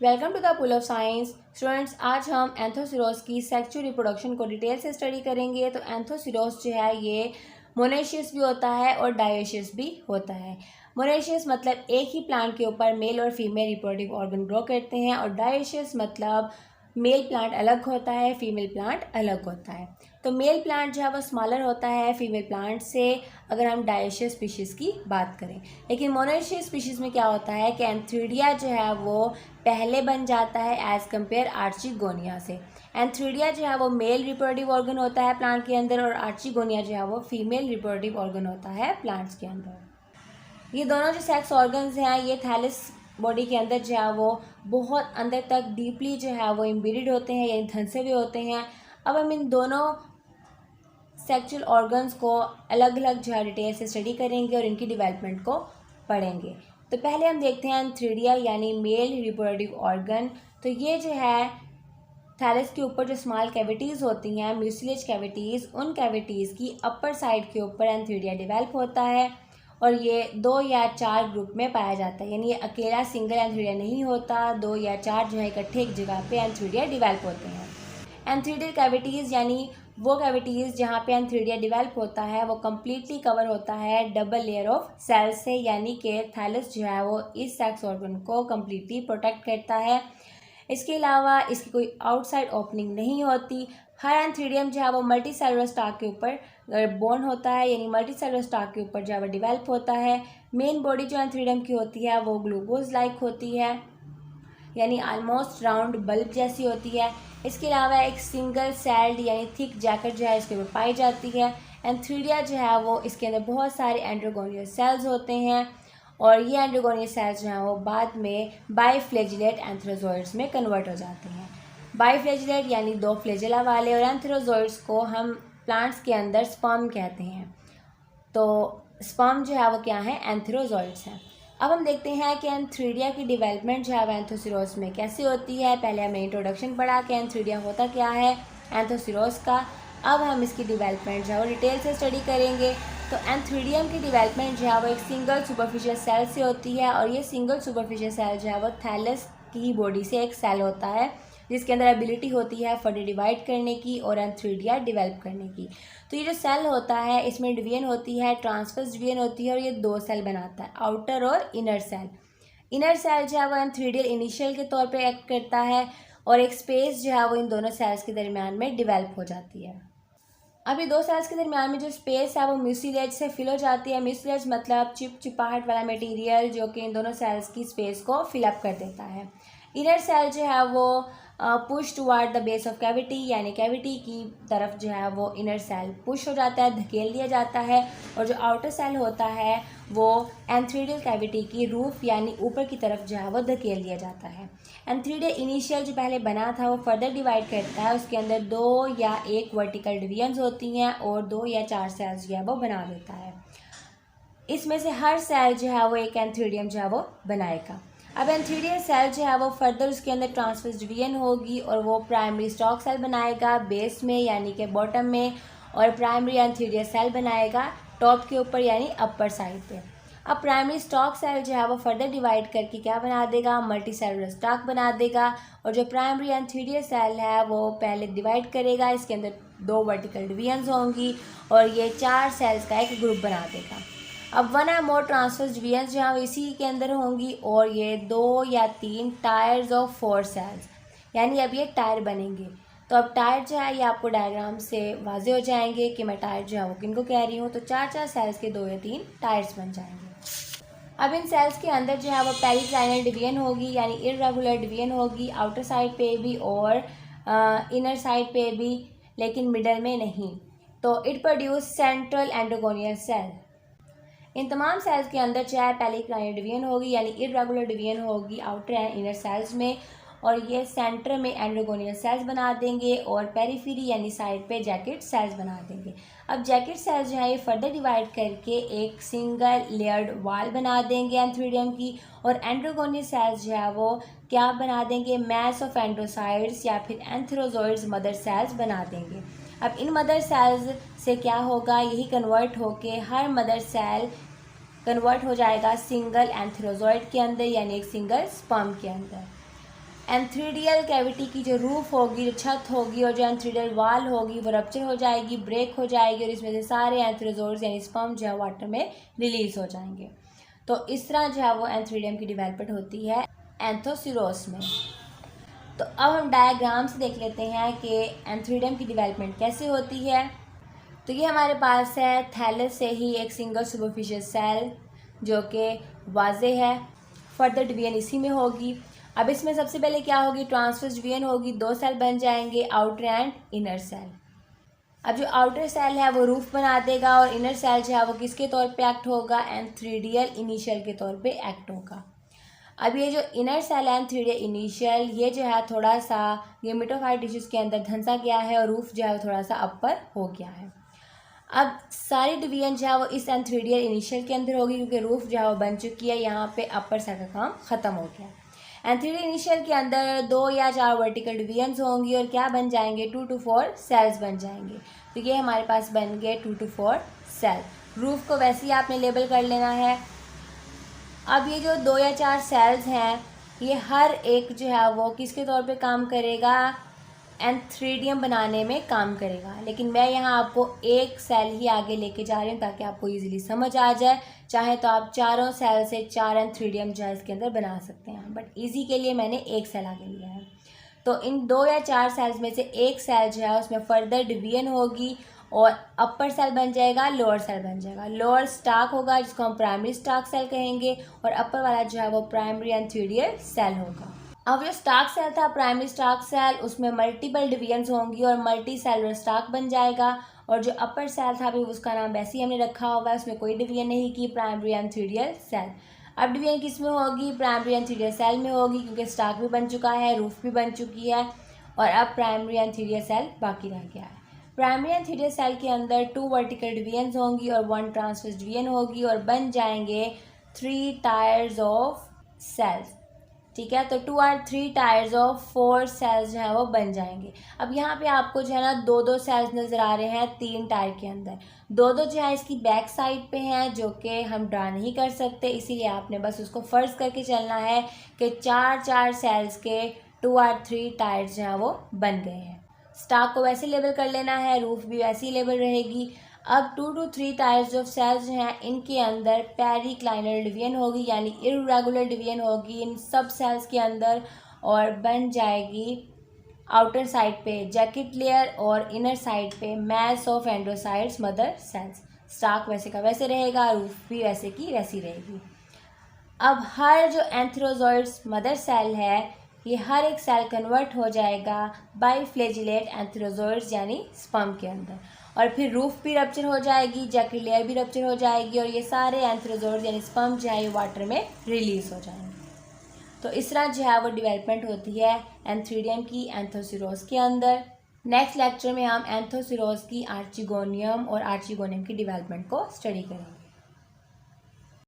Welcome to the pool of science. Students, आज हम Anthoceros की सेक्सुअल रिप्रोडक्शन को डिटेल से स्टडी करेंगे। तो एंथोसिरोस जो है ये मोनेशियस भी होता है और डायोशियस भी होता है। मोनेशियस मतलब एक ही प्लांट के ऊपर मेल और फीमेल रिप्रोडक्टिव ऑर्गन ग्रो करते हैं, और डायोशियस मतलब मेल प्लांट अलग होता है, फीमेल प्लांट अलग होता है। तो मेल प्लांट जो है वो स्मॉलर होता है फीमेल प्लांट से, अगर हम डायोशियस स्पीशीज़ की बात करें। लेकिन मोनेशियस स्पीशीज़ में क्या होता है कि एंथ्रीडिया जो है वो पहले बन जाता है एज़ कम्पेयर आर्चिगोनिया से। एंथ्रीडिया जो है वो मेल रिप्रोडक्टिव ऑर्गन होता है प्लांट के अंदर, और आर्चिगोनिया जो है वो फीमेल रिप्रोडक्टिव ऑर्गन होता है प्लांट्स के अंदर। ये दोनों जो सेक्स ऑर्गन्स हैं ये थैलस बॉडी के अंदर जो है वो बहुत अंदर तक डीपली जो है वो एम्बेडेड होते हैं, यानी धंसे हुए होते हैं। अब हम इन दोनों सेक्सुअल ऑर्गन्स को अलग अलग जो है डिटेल से स्टडी करेंगे और इनकी डेवलपमेंट को पढ़ेंगे। तो पहले हम देखते हैं एंथ्रीडिया यानी मेल रिप्रोडक्टिव ऑर्गन। तो ये जो है थैलस के ऊपर जो स्मॉल कैविटीज़ होती हैं, म्यूसिलेज कैविटीज़, उन कैविटीज़ की अपर साइड के ऊपर एंथ्रीडिया डेवलप होता है, और ये 2 या 4 ग्रुप में पाया जाता है। यानी ये अकेला सिंगल एंथ्रीडिया नहीं होता, 2 या 4 जो है इकट्ठे एक जगह पे एंथ्रीडिया डेवलप होते हैं। एंथ्रीडियल कैविटीज़ यानी वो कैविटीज़ जहाँ पे एंथ्रीडिया डेवलप होता है वो कम्प्लीटली कवर होता है डबल लेयर ऑफ सेल्स से, यानी कि थैलस जो है वो इस सेक्स ऑर्गन को कम्प्लीटली प्रोटेक्ट करता है। इसके अलावा इसकी कोई आउटसाइड ओपनिंग नहीं होती। हर एंथ्रीडियम जो है वो मल्टी सेलुलर स्टाक के ऊपर बोर्न होता है, यानी मल्टी सेलुलर स्टाक के ऊपर जो है वो डेवलप होता है। मेन बॉडी जो एंथ्रीडियम की होती है वो ग्लूकोज लाइक होती है, यानी आलमोस्ट राउंड बल्ब जैसी होती है। इसके अलावा एक सिंगल सेल्ड यानी थिक जैकेट जो है इसके ऊपर पाई जाती है। एंथ्रीडिया जो है वो इसके अंदर बहुत सारे एंड्रोगोनियल सेल्स होते हैं, और ये एंड्रोगोनियल सेल्स जो हैं वो बाद में बाईफ्लैजिलेट एंथ्रोजोइड्स में कन्वर्ट हो जाते हैं। बाईफ्लैजिलेट यानी 2 फ्लैजिला वाले, और एंथ्रोजोइड्स को हम प्लांट्स के अंदर स्पर्म कहते हैं। तो स्पर्म जो है वो क्या है, एंथ्रोजोइड्स हैं। अब हम देखते हैं कि एंथ्रीडिया की डेवलपमेंट जो है एंथोसिरोस में कैसे होती है। पहले हमने इंट्रोडक्शन पढ़ा कि एंथ्रीडिया होता क्या है एंथोसिरोस का। अब हम इसकी डेवलपमेंट जो है वो डिटेल से स्टडी करेंगे। तो एंथ्रीडियम की डेवलपमेंट जो है वो एक सिंगल सुपरफिशियल सेल से होती है, और ये सिंगल सुपरफिशियल सेल जो है वो थैलस की बॉडी से एक सेल होता है जिसके अंदर एबिलिटी होती है फर्दर डिवाइड करने की और एंथ्रीडिया डेवलप करने की। तो ये जो सेल होता है इसमें डिवीजन होती है, ट्रांसवर्स डिवीजन होती है, और ये 2 सेल बनाता है, आउटर और इनर सेल। इनर सेल जो है वो एंथ्रीडियल इनिशियल के तौर पे एक्ट करता है, और एक स्पेस जो है वो इन दोनों सेल्स के दरमियान में डेवलप हो जाती है। अभी 2 सेल्स के दरमियान में जो स्पेस है वो म्यूसिलेज से फिल हो जाती है। म्यूसिलेज मतलब चिपचिपाहट वाला मटेरियल जो कि इन दोनों सेल्स की स्पेस को फिलअप कर देता है। इनर सेल जो है वो push toward the base of cavity, यानी कैविटी की तरफ जो है वो इनर सेल पुश हो जाता है, धकेल दिया जाता है, और जो आउटर सेल होता है वो एंथ्रीडियल कैविटी की रूफ यानी ऊपर की तरफ जो है वो धकेल दिया जाता है। एंथ्रीडियल इनिशियल जो पहले बना था वो फर्दर डिवाइड करता है, उसके अंदर 2 या 1 वर्टिकल डिवीजन्स होती हैं, और 2 या 4 सेल्स जो है वो बना देता है। इसमें से हर सेल जो है वो एक एंथ्रीडियम जो है वो बनाएगा। अब एंथ्रीडियल सेल जो है वो फर्दर उसके अंदर ट्रांसवर्स डिवीजन होगी, और वो प्राइमरी स्टॉक सेल बनाएगा बेस में यानी कि बॉटम में, और प्राइमरी एंथ्रीडियल सेल बनाएगा टॉप के ऊपर यानी अपर साइड पे। अब प्राइमरी स्टॉक सेल जो है वो फर्दर डिवाइड करके क्या बना देगा, मल्टी सेलुलर स्टॉक बना देगा, और जो प्राइमरी एंथ्रीडियल सेल है वो पहले डिवाइड करेगा, इसके अंदर 2 वर्टिकल डिवीजन्स होंगी, और ये 4 सेल्स का एक ग्रुप बना देगा। अब 1 या मोर ट्रांसवर्स डिवीजन्स जो है इसी के अंदर होंगी, और ये 2 या 3 टायर्स ऑफ 4 सेल्स, यानी अब ये टायर बनेंगे। तो अब टायर जो है ये आपको डायग्राम से वाजे हो जाएंगे कि मैं टायर जो है वो किनको कह रही हूँ। तो 4-4 सेल्स के 2 या 3 टायर्स बन जाएंगे। अब इन सेल्स के अंदर जो है वो पेरिक्लाइनल डिवीजन होगी, यानी इर्रेगुलर डिवीजन होगी, आउटर साइड पे भी और इनर साइड पे भी, लेकिन मिडल में नहीं। तो इट प्रोड्यूस सेंट्रल एंड्रोगोनियल सेल। इन तमाम सेल्स के अंदर चाहे पेरिक्लाइनल डिवीजन होगी यानी इर्रेगुलर डिवीजन होगी आउटर एंड इनर सेल्स में, और ये सेंटर में एंड्रोगोनियल सेल्स बना देंगे, और पेरिफेरी यानी साइड पे जैकेट सेल्स बना देंगे। अब जैकेट सेल्स जो है ये फर्दर डिवाइड करके एक सिंगल लेयर्ड वॉल बना देंगे एंथ्रीडियम की, और एंड्रोगोनियल सेल्स जो है वो क्या बना देंगे, मैस ऑफ एंड्रोसाइड्स या फिर एंथ्रोजोइड्स मदर सेल्स बना देंगे। अब इन मदर सेल्स से क्या होगा, यही कन्वर्ट होके हर मदर सेल कन्वर्ट हो जाएगा सिंगल एंथ्रोजोइड के अंदर, यानी एक सिंगल स्पर्म के अंदर। एंथ्रीडियल कैविटी की जो रूफ होगी, जो छत होगी और जो एंथ्रीडियल वाल होगी वो रप्चर हो जाएगी, ब्रेक हो जाएगी और इसमें से सारे एंथ्रोजोइड्स यानी स्पर्म जो है वाटर में रिलीज हो जाएंगे। तो इस तरह जो है वो एंथ्रीडियम की डेवलपमेंट होती है एंथोसिरोस में। तो अब हम डायग्राम से देख लेते हैं कि एंथ्रीडियम की डेवलपमेंट कैसे होती है। तो ये हमारे पास है थैलस से ही एक सिंगल सुपरफिशियल सेल जो कि वाजे है, फर्दर डिवीजन इसी में होगी। अब इसमें सबसे पहले क्या होगी, ट्रांसवर्स डिवीजन होगी, 2 सेल बन जाएंगे, आउटर एंड इनर सेल। अब जो आउटर सेल है वो रूफ बना देगा और इनर सेल जो है वो किसके तौर पे एक्ट होगा, एंथ्रीडियल इनिशियल के तौर पे एक्ट होगा। अब ये जो इनर सेल है एंथ्रीडियल इनिशियल, ये जो है थोड़ा सा गेमेटोफाइट टिश्यूज के अंदर धंसा गया है और रूफ जो है वो थोड़ा सा अपर हो गया है। अब सारी डिवीजन जो है वो इस एंथ्रीडियल इनिशियल के अंदर होगी क्योंकि रूफ जो है वो बन चुकी है, यहाँ पे अपर सेल का काम ख़त्म हो गया। एंथ्रीडियल इनिशियल के अंदर 2 या 4 वर्टिकल डिवीजन्स होंगी और क्या बन जाएंगे, 2 to 4 सेल्स बन जाएंगे। तो ये हमारे पास बन गए 2 to 4 सेल। रूफ को वैसे ही आपने लेबल कर लेना है। अब ये जो 2 या 4 सेल्स हैं ये हर एक जो है वो किसके तौर पे काम करेगा, एंथ्रीडियम बनाने में काम करेगा। लेकिन मैं यहाँ आपको एक सेल ही आगे लेके जा रही हूँ ताकि आपको इजीली समझ आ जाए। चाहे तो आप चारों सेल से 4 एंथ्रीडियम जो है इसके अंदर बना सकते हैं, बट इजी के लिए मैंने एक सेल आगे लिया है। तो इन 2 या 4 सेल्स में से एक सेल जो है उसमें फर्दर डिवीजन होगी और अपर सेल बन जाएगा, लोअर सेल बन जाएगा। लोअर स्टाक होगा जिसको हम प्राइमरी स्टाक सेल कहेंगे और अपर वाला जो है वो प्राइमरी एंथ्रीडियल सेल होगा। अब जो स्टाक सेल था प्राइमरी स्टाक सेल, उसमें मल्टीपल डिवीजन्स होंगी और मल्टी सेलुलर स्टाक बन जाएगा। और जो अपर सेल था अभी उसका नाम वैसे ही हमने रखा हुआ है, उसमें कोई डिवीजन नहीं की, प्राइमरी एंथ्रीडियल सेल। अब डिवीजन किस में होगी, प्राइमरी एंथ्रीडियल सेल में होगी क्योंकि स्टाक भी बन चुका है, रूफ भी बन चुकी है और अब प्राइमरी एंथ्रीडियल सेल बाकी रह गया है। प्राइमरी एंथ्रीडियल सेल के अंदर 2 वर्टिकल डिवीजन्स होंगी और 1 ट्रांसवर्स डिवीजन होगी और बन जाएंगे 3 टायर्स ऑफ सेल्स। ठीक है, तो 2 और 3 टायर्स ऑफ 4 सेल्स जो है वो बन जाएंगे। अब यहाँ पे आपको जो है ना 2-2 सेल्स नज़र आ रहे हैं 3 टायर के अंदर। 2-2 जो है इसकी बैक साइड पे हैं जो कि हम ड्रा नहीं कर सकते, इसीलिए आपने बस उसको फ़र्ज़ करके चलना है कि 4-4 सेल्स के 2 और 3 टायर्स जो हैं वो बन गए हैं। स्टाक को वैसे लेबल कर लेना है, रूफ भी वैसे ही लेबल रहेगी। अब 2 to 3 टायर्स ऑफ सेल्स जो हैं इनके अंदर पेरिक्लाइनल डिवीजन होगी यानी इर्रेगुलर डिवीजन होगी इन सब सेल्स के अंदर और बन जाएगी आउटर साइड पे जैकेट लेयर और इनर साइड पे mass of endocytes mother cells. स्टाक वैसे का वैसे रहेगा, रूफ भी वैसे की वैसी रहेगी। अब हर जो एंथ्रोजोइड्स मदर सेल है ये हर एक सेल कन्वर्ट हो जाएगा बाइफ्लैजिलेट एंथ्रोजोइड्स यानी स्पर्म के अंदर और फिर रूफ भी रप्चर हो जाएगी, जैकेट लेयर भी रप्चर हो जाएगी और ये सारे एंथ्रोजोइड्स यानी स्पर्म जो है ये वाटर में रिलीज हो जाएंगे। तो इस तरह जो है वो डेवलपमेंट होती है एंथ्रीडियम की एंथोसिरोस के अंदर। नेक्स्ट लेक्चर में हम एंथोसिरोस की आर्चिगोनियम और आर्चिगोनियम की डेवलपमेंट को स्टडी करेंगे।